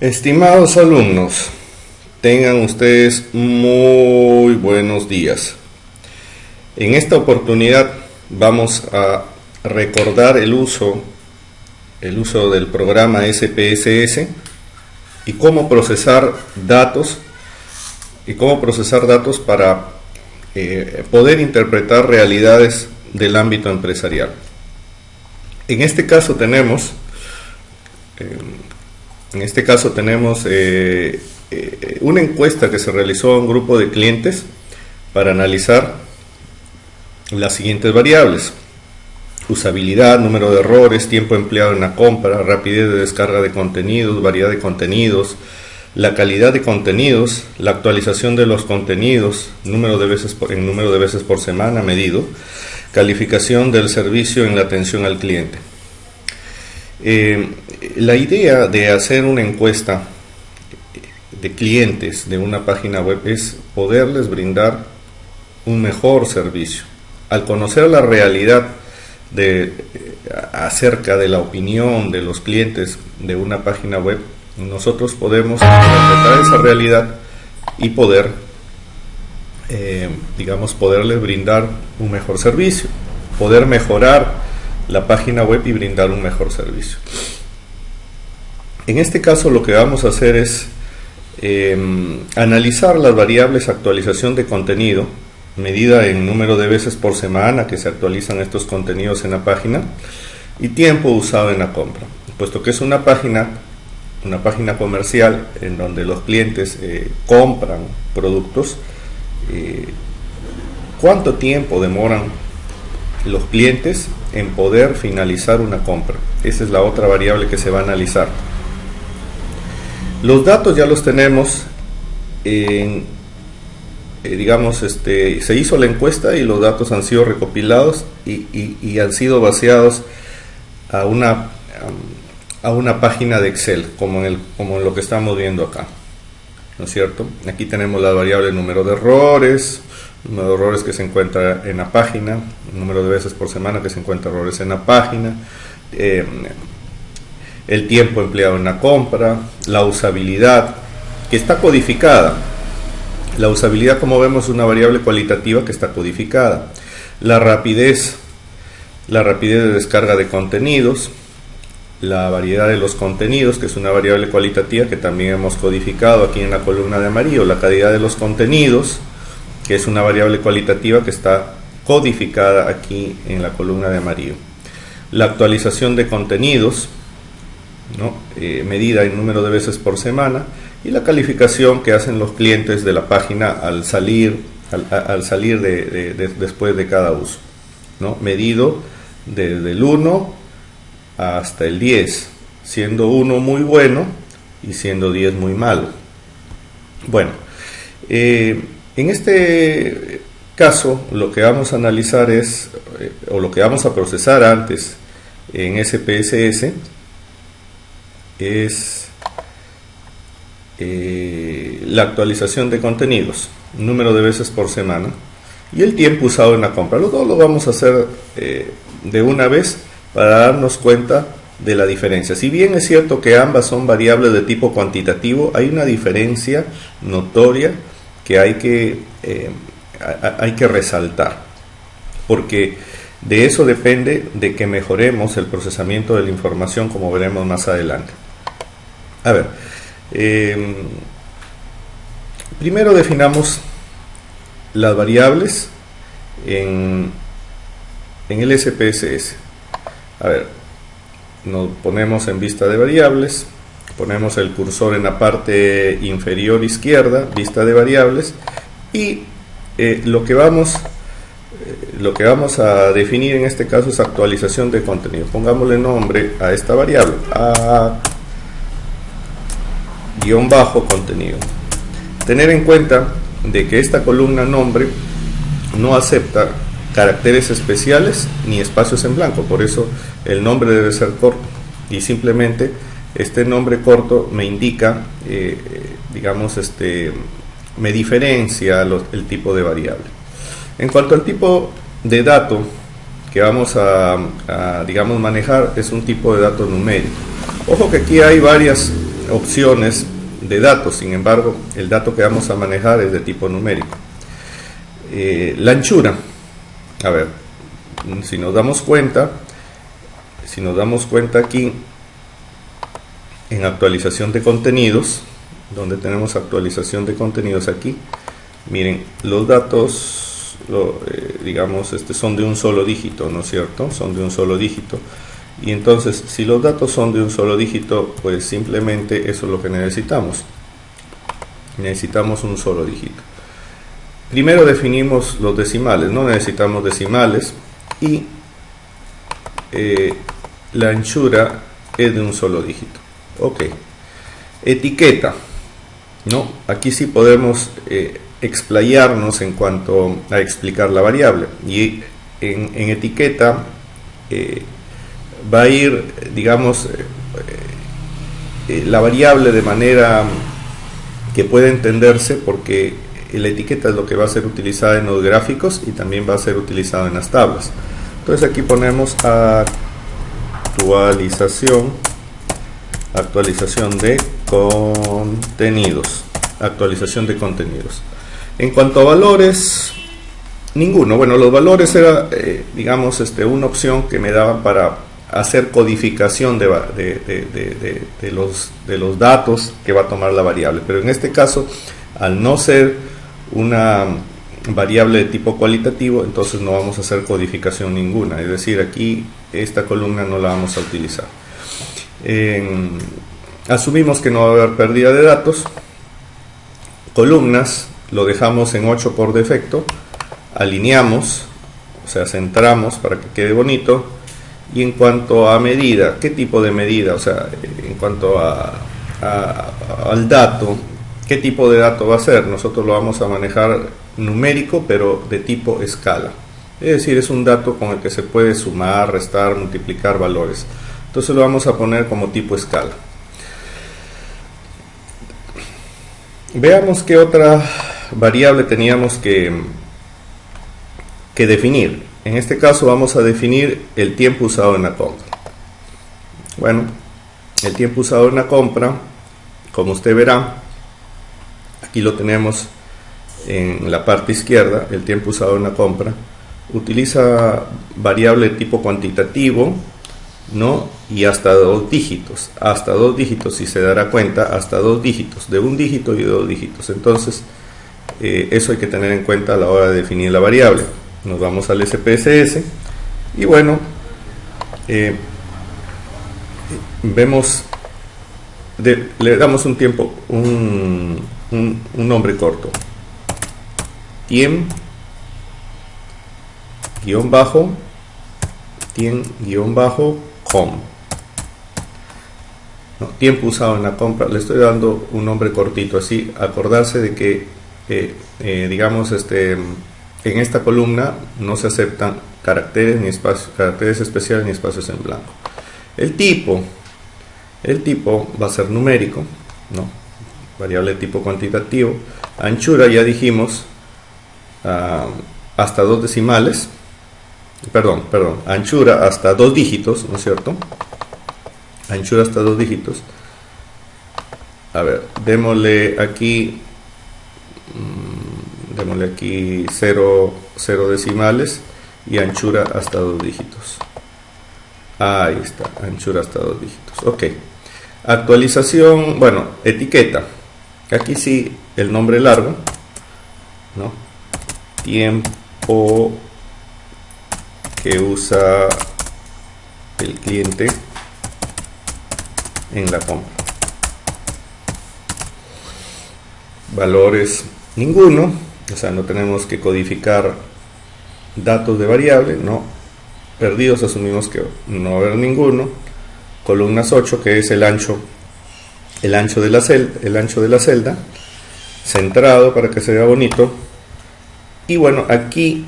Estimados alumnos, tengan ustedes muy buenos días. En esta oportunidad vamos a recordar el uso del programa SPSS y cómo procesar datos para poder interpretar realidades del ámbito empresarial. En este caso tenemos una encuesta que se realizó a un grupo de clientes para analizar las siguientes variables: usabilidad, número de errores, tiempo empleado en la compra, rapidez de descarga de contenidos, variedad de contenidos, la calidad de contenidos, la actualización de los contenidos, número de veces por semana medido, calificación del servicio en la atención al cliente. La idea de hacer una encuesta de clientes de una página web es poderles brindar un mejor servicio. Al conocer la realidad acerca de la opinión de los clientes de una página web, nosotros podemos interpretar esa realidad y poderles brindar un mejor servicio, poder mejorar la página web y brindar un mejor servicio. En este caso lo que vamos a hacer es analizar las variables actualización de contenido, medida en número de veces por semana que se actualizan estos contenidos en la página, y tiempo usado en la compra. Puesto que es una página comercial en donde los clientes compran productos, ¿cuánto tiempo demoran los clientes en poder finalizar una compra? Esa es la otra variable que se va a analizar. Los datos ya los tenemos se hizo la encuesta y los datos han sido recopilados y han sido vaciados a una página de Excel, como en lo que estamos viendo acá, ¿no es cierto? Aquí tenemos la variable número de errores que se encuentra en la página, número de veces por semana que se encuentra errores en la página, el tiempo empleado en la compra, la usabilidad, que está codificada. La usabilidad, como vemos, es una variable cualitativa que está codificada. La rapidez de descarga de contenidos, la variedad de los contenidos, que es una variable cualitativa que también hemos codificado aquí en la columna de amarillo. La calidad de los contenidos, que es una variable cualitativa que está codificada aquí en la columna de amarillo. La actualización de contenidos, ¿no? Medida en número de veces por semana, y la calificación que hacen los clientes de la página al salir después de cada uso, ¿no? Medido desde el 1 hasta el 10, siendo 1 muy bueno y siendo 10 muy malo. Bueno, en este caso lo que vamos a analizar o lo que vamos a procesar antes en SPSS es la actualización de contenidos, número de veces por semana y el tiempo usado en la compra. Los dos lo vamos a hacer de una vez para darnos cuenta de la diferencia. Si bien es cierto que ambas son variables de tipo cuantitativo, hay una diferencia notoria que hay que resaltar, porque de eso depende de que mejoremos el procesamiento de la información, como veremos más adelante. A ver, primero definamos las variables en el SPSS. A ver, nos ponemos en vista de variables, ponemos el cursor en la parte inferior izquierda, vista de variables, y lo que vamos a definir en este caso es actualización de contenido. Pongámosle nombre a esta variable, _contenido. Tener en cuenta de que esta columna nombre no acepta caracteres especiales ni espacios en blanco, por eso el nombre debe ser corto, y simplemente este nombre corto me indica, me diferencia el tipo de variable. En cuanto al tipo de dato que vamos a manejar, es un tipo de dato numérico. Ojo que aquí hay varias opciones de datos. Sin embargo, el dato que vamos a manejar es de tipo numérico. La anchura, a ver, si nos damos cuenta aquí en actualización de contenidos, donde tenemos actualización de contenidos aquí, miren, los datos digamos son de un solo dígito, ¿no es cierto? Son de un solo dígito. Y entonces, si los datos son de un solo dígito, pues simplemente eso es lo que necesitamos. Necesitamos un solo dígito. Primero definimos los decimales, no necesitamos decimales, y la anchura es de un solo dígito. Ok. Etiqueta, ¿no? Aquí sí podemos explayarnos en cuanto a explicar la variable. Y en etiqueta va a ir, digamos, la variable de manera que puede entenderse, porque la etiqueta es lo que va a ser utilizada en los gráficos y también va a ser utilizada en las tablas. Entonces aquí ponemos actualización de contenidos. Actualización de contenidos. En cuanto a valores, ninguno. Bueno, los valores era, digamos, una opción que me daban para hacer codificación de los datos que va a tomar la variable. Pero en este caso, al no ser una variable de tipo cualitativo, entonces no vamos a hacer codificación ninguna. Es decir, aquí esta columna no la vamos a utilizar. Asumimos que no va a haber pérdida de datos. Columnas lo dejamos en 8 por defecto. Alineamos, o sea, centramos para que quede bonito. Y en cuanto a medida, ¿qué tipo de medida? O sea, en cuanto al dato, ¿qué tipo de dato va a ser? Nosotros lo vamos a manejar numérico, pero de tipo escala. Es decir, es un dato con el que se puede sumar, restar, multiplicar valores. Entonces lo vamos a poner como tipo escala. Veamos qué otra variable teníamos que definir. En este caso vamos a definir el tiempo usado en la compra. Bueno, el tiempo usado en la compra, como usted verá, aquí lo tenemos en la parte izquierda, el tiempo usado en la compra. Utiliza variable de tipo cuantitativo, ¿no? Y hasta 2 dígitos. Hasta 2 dígitos, si se dará cuenta, hasta 2 dígitos, de 1 dígito y de 2 dígitos. Entonces, eso hay que tener en cuenta a la hora de definir la variable. Nos vamos al SPSS y bueno, vemos, le damos un tiempo, un nombre corto, tiem-com, ¿no? Tiempo usado en la compra. Le estoy dando un nombre cortito, así acordarse de que digamos, en esta columna no se aceptan caracteres ni espacios, caracteres especiales ni espacios en blanco. El tipo va a ser numérico, ¿no? Variable de tipo cuantitativo. Anchura, ya dijimos, hasta 2 decimales. Perdón, anchura hasta 2 dígitos, ¿no es cierto? Anchura hasta 2 dígitos. A ver, démosle aquí 0 decimales y anchura hasta 2 dígitos. Ahí está, anchura hasta 2 dígitos. Ok. Actualización, bueno, etiqueta. Aquí sí, el nombre largo, ¿no? Tiempo que usa el cliente en la compra. Valores, ninguno. O sea, no tenemos que codificar datos de variable, ¿no? Perdidos, asumimos que no va a haber ninguno. Columnas 8, que es el ancho de la celda, centrado para que se vea bonito. Y bueno, aquí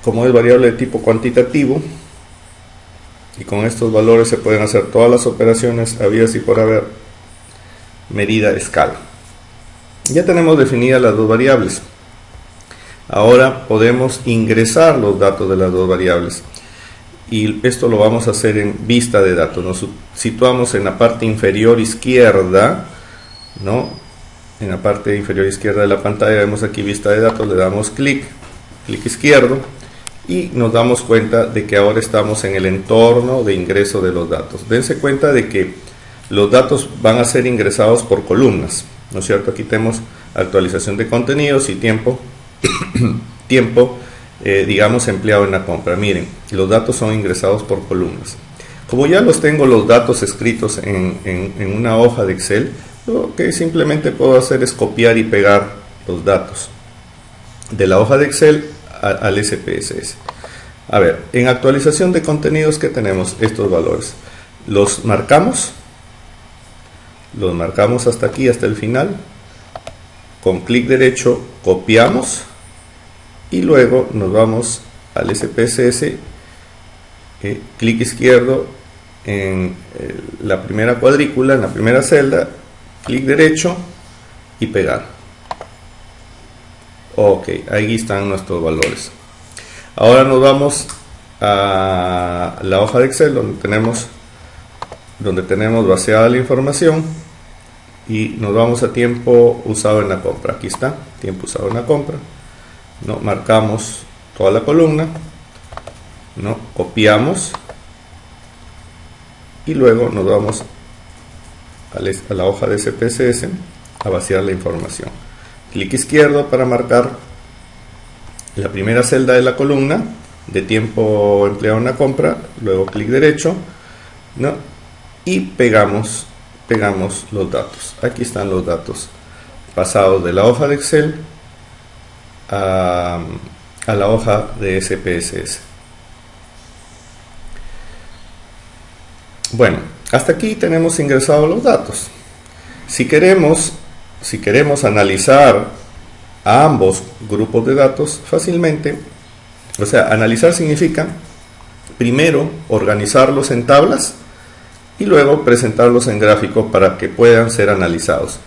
como es variable de tipo cuantitativo, y con estos valores se pueden hacer todas las operaciones habidas y por haber, medida, escala. Ya tenemos definidas las 2 variables. Ahora podemos ingresar los datos de las 2 variables. y esto lo vamos a hacer en vista de datos. Nos situamos en la parte inferior izquierda, ¿no? En la parte inferior izquierda de la pantalla vemos aquí vista de datos, le damos clic izquierdo y nos damos cuenta de que ahora estamos en el entorno de ingreso de los datos. Dense cuenta de que los datos van a ser ingresados por columnas, ¿no es cierto? Aquí tenemos actualización de contenidos y tiempo, digamos, empleado en la compra. Miren, los datos son ingresados por columnas. Como ya los tengo los datos escritos en una hoja de Excel, lo que simplemente puedo hacer es copiar y pegar los datos de la hoja de Excel al SPSS. A ver, en actualización de contenidos, ¿qué tenemos? Estos valores. Los marcamos hasta aquí, hasta el final. Con clic derecho copiamos y luego nos vamos al SPSS, clic izquierdo en la primera cuadrícula, en la primera celda, clic derecho y pegar. Ok, ahí están nuestros valores. Ahora nos vamos a la hoja de Excel donde tenemos vaciada la información y nos vamos a tiempo usado en la compra. Aquí está, tiempo usado en la compra. ¿No? Marcamos toda la columna, ¿no? Copiamos y luego nos vamos a la hoja de SPSS a vaciar la información. Clic izquierdo para marcar la primera celda de la columna de tiempo empleado en la compra, luego clic derecho, ¿no? Y pegamos los datos. Aquí están los datos pasados de la hoja de Excel a la hoja de SPSS. Bueno, hasta aquí tenemos ingresados los datos. Si queremos analizar a ambos grupos de datos fácilmente, o sea, analizar significa primero organizarlos en tablas y luego presentarlos en gráficos para que puedan ser analizados.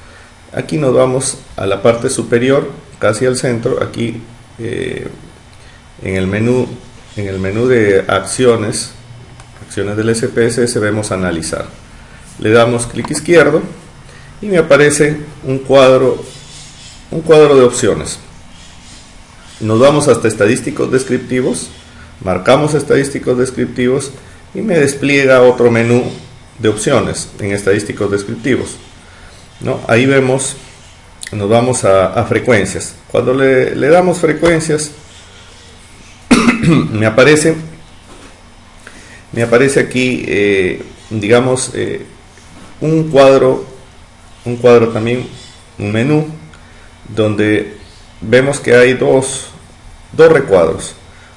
Aquí nos vamos a la parte superior, casi al centro. Aquí en el menú de acciones del SPSS vemos analizar. Le damos clic izquierdo y me aparece un cuadro de opciones. Nos vamos hasta estadísticos descriptivos, marcamos estadísticos descriptivos y me despliega otro menú de opciones en estadísticos descriptivos, ¿no? Ahí vemos, nos vamos a frecuencias. Cuando le damos frecuencias me aparece aquí digamos un cuadro también, un menú donde vemos que hay dos recuadros,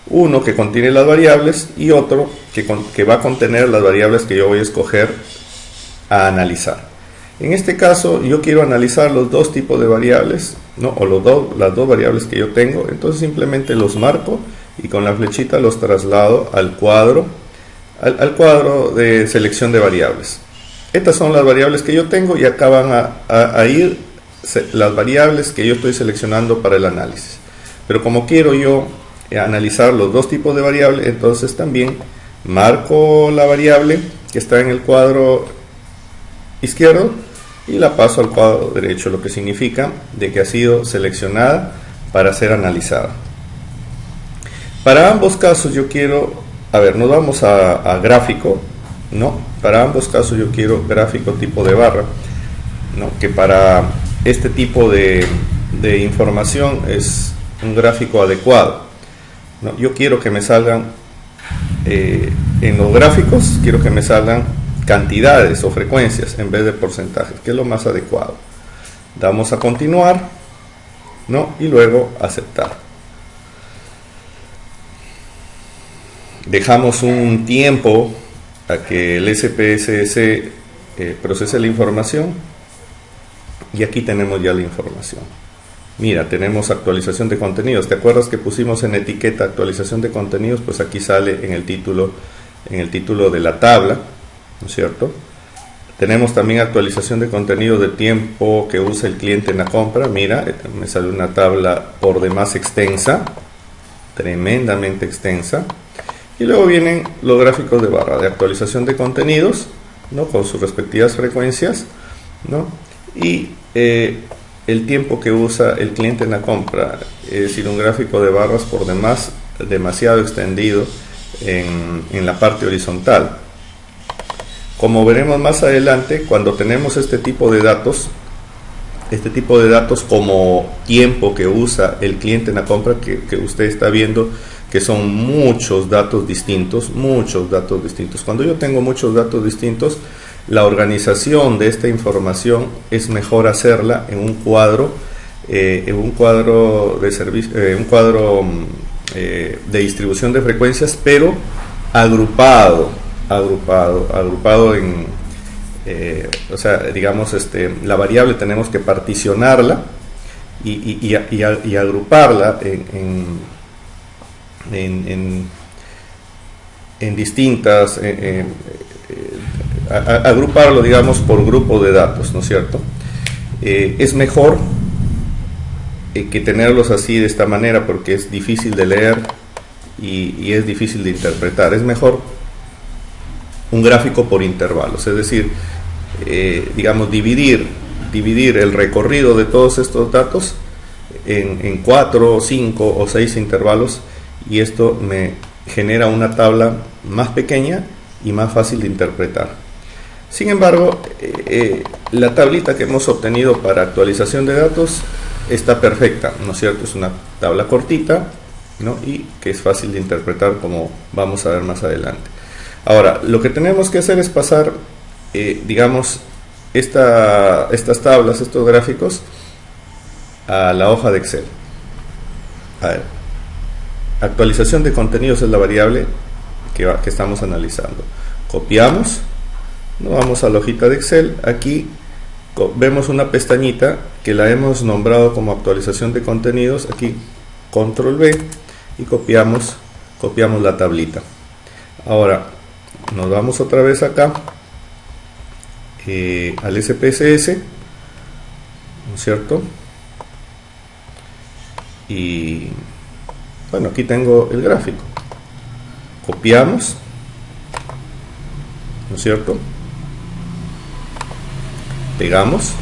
uno que contiene las variables y otro que va a contener las variables que yo voy a escoger a analizar. En este caso yo quiero analizar los dos tipos de variables, ¿no? O las dos variables que yo tengo. Entonces simplemente los marco y con la flechita los traslado al cuadro de selección de variables. Estas son las variables que yo tengo y acá van a ir las variables que yo estoy seleccionando para el análisis. Pero como quiero yo analizar los dos tipos de variables, entonces también marco la variable que está en el cuadro izquierdo y la paso al cuadro derecho, lo que significa de que ha sido seleccionada para ser analizada. Para ambos casos yo quiero, nos vamos a gráfico, ¿no? Para ambos casos yo quiero gráfico tipo de barra, ¿no? Que para este tipo de información es un gráfico adecuado, ¿no? Yo quiero que me salgan en los gráficos, quiero que me salgan cantidades o frecuencias en vez de porcentajes, que es lo más adecuado. Damos a continuar, ¿no? Y luego aceptar. Dejamos un tiempo a que el SPSS procese la información y aquí tenemos ya la información. Mira, tenemos actualización de contenidos. ¿Te acuerdas que pusimos en etiqueta actualización de contenidos? Pues aquí sale en el título de la tabla, ¿no es cierto? Tenemos también actualización de contenido de tiempo que usa el cliente en la compra. Mira, me sale una tabla por demás extensa, tremendamente extensa. Y luego vienen los gráficos de barra de actualización de contenidos, ¿no? Con sus respectivas frecuencias, ¿no? Y el tiempo que usa el cliente en la compra, es decir, un gráfico de barras por demás demasiado extendido en la parte horizontal. Como veremos más adelante, cuando tenemos este tipo de datos como tiempo que usa el cliente en la compra, que usted está viendo que son muchos datos distintos. Cuando yo tengo muchos datos distintos, la organización de esta información es mejor hacerla en un cuadro de servicio, un cuadro de distribución de frecuencias, pero agrupado en, o sea, digamos, la variable tenemos que particionarla y agruparla en distintas, agruparlo, digamos, por grupo de datos, ¿no es cierto? Es mejor que tenerlos así, de esta manera, porque es difícil de leer y es difícil de interpretar. Es mejor un gráfico por intervalos, es decir, digamos, dividir el recorrido de todos estos datos en 4, 5 o 6 intervalos, y esto me genera una tabla más pequeña y más fácil de interpretar. Sin embargo, la tablita que hemos obtenido para actualización de datos está perfecta, ¿no es cierto? Es una tabla cortita, ¿no? Y que es fácil de interpretar, como vamos a ver más adelante. Ahora, lo que tenemos que hacer es pasar, digamos, estas tablas, estos gráficos, a la hoja de Excel. A ver, actualización de contenidos es la variable que estamos analizando. Copiamos, nos vamos a la hojita de Excel. Aquí vemos una pestañita que la hemos nombrado como actualización de contenidos. Aquí control V y copiamos la tablita. Ahora nos vamos otra vez acá al SPSS, ¿no es cierto? Y bueno, aquí tengo el gráfico. Copiamos, ¿no es cierto? Pegamos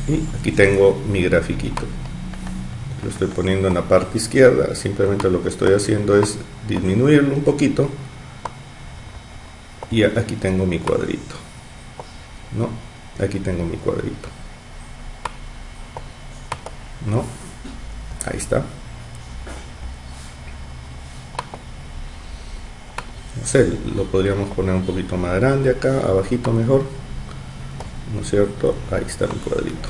y aquí tengo mi grafiquito. Lo estoy poniendo en la parte izquierda. Simplemente lo que estoy haciendo es disminuirlo un poquito y aquí tengo mi cuadrito, ¿no? Aquí tengo mi cuadrito, ¿no? Ahí está. No sé, lo podríamos poner un poquito más grande acá, abajito mejor, ¿no es cierto? Ahí está mi cuadrito.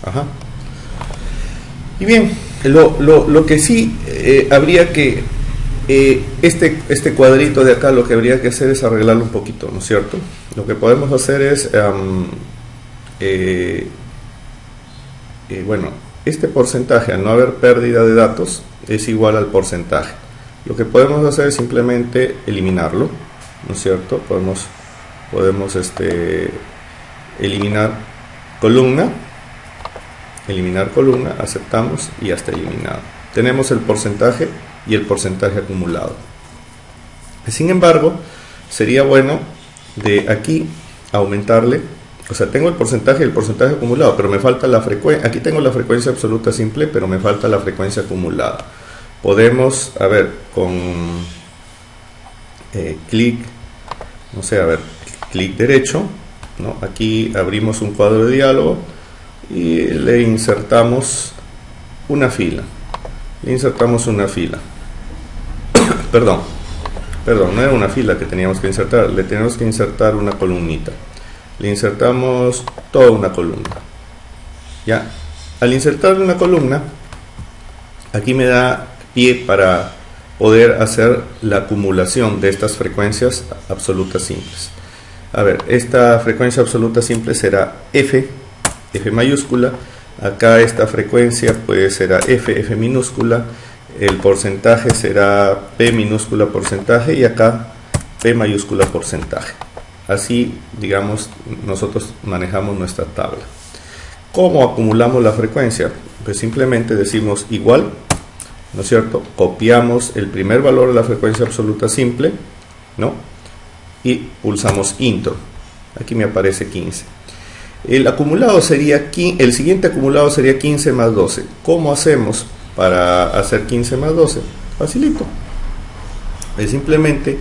Ajá. Y bien, lo que sí habría que, este cuadrito de acá, lo que habría que hacer es arreglarlo un poquito, ¿no es cierto? Lo que podemos hacer es, bueno, este porcentaje, al no haber pérdida de datos, es igual al porcentaje. Lo que podemos hacer es simplemente eliminarlo, ¿no es cierto? Podemos eliminar columna, aceptamos y hasta eliminado. Tenemos el porcentaje y el porcentaje acumulado. Sin embargo, sería bueno de aquí aumentarle, o sea, tengo el porcentaje y el porcentaje acumulado, pero me falta la frecuencia. Aquí tengo la frecuencia absoluta simple, pero me falta la frecuencia acumulada. Podemos, a ver, con clic, no sé, a ver, clic derecho, ¿no? Aquí abrimos un cuadro de diálogo y le insertamos una fila. Perdón, no era una fila que teníamos que insertar, le tenemos que insertar una columnita. Le insertamos toda una columna. Ya, al insertar una columna, aquí me da pie para poder hacer la acumulación de estas frecuencias absolutas simples. A ver, esta frecuencia absoluta simple será F mayúscula. Acá esta frecuencia pues será F minúscula. El porcentaje será P minúscula porcentaje y acá P mayúscula porcentaje. Así, digamos, nosotros manejamos nuestra tabla. ¿Cómo acumulamos la frecuencia? Pues simplemente decimos igual ¿no es cierto? Copiamos el primer valor de la frecuencia absoluta simple, ¿no? Y pulsamos Intro. Aquí me aparece 15. El acumulado sería, el siguiente acumulado sería 15 más 12. ¿Cómo hacemos para hacer 15 más 12? Facilito. Es simplemente,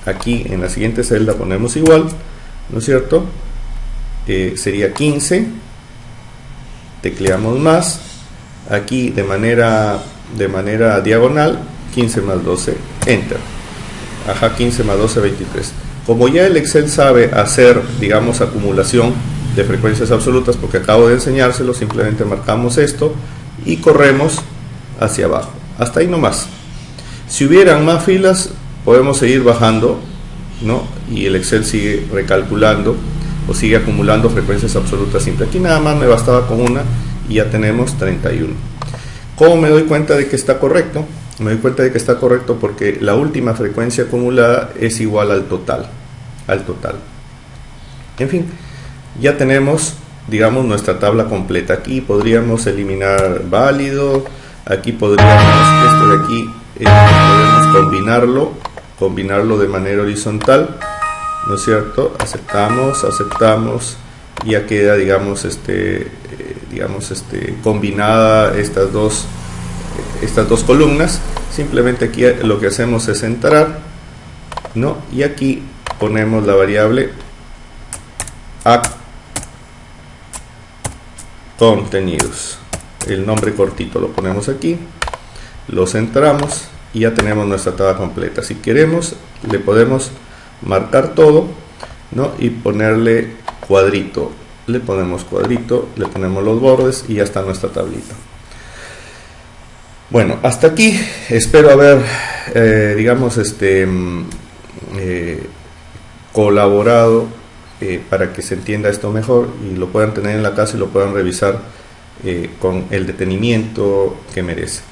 aquí en la siguiente celda ponemos igual, ¿no es cierto? Sería 15, tecleamos más, aquí de manera diagonal, 15 más 12, Enter. Ajá, 15 más 12, 23. Como ya el Excel sabe hacer, digamos, acumulación de frecuencias absolutas, porque acabo de enseñárselo, simplemente marcamos esto y corremos hacia abajo. Hasta ahí nomás. Si hubieran más filas, podemos seguir bajando, ¿no? Y el Excel sigue recalculando o sigue acumulando frecuencias absolutas simples. Aquí nada más me bastaba con una y ya tenemos 31. ¿Cómo me doy cuenta de que está correcto? Me doy cuenta de que está correcto porque la última frecuencia acumulada es igual al total. En fin, ya tenemos, digamos, nuestra tabla completa. Aquí podríamos eliminar válido. Aquí podríamos, esto de aquí, podemos combinarlo de manera horizontal, ¿no es cierto? Aceptamos y ya queda, digamos, combinada estas dos columnas. Simplemente aquí lo que hacemos es entrar, ¿no? Y aquí ponemos la variable contenidos, el nombre cortito lo ponemos aquí, lo centramos y ya tenemos nuestra tabla completa. Si queremos, le podemos marcar todo, ¿no? Y ponerle cuadrito. Le ponemos cuadrito, le ponemos los bordes y ya está nuestra tablita. Bueno, hasta aquí. Espero haber, colaborado para que se entienda esto mejor y lo puedan tener en la casa y lo puedan revisar con el detenimiento que merece.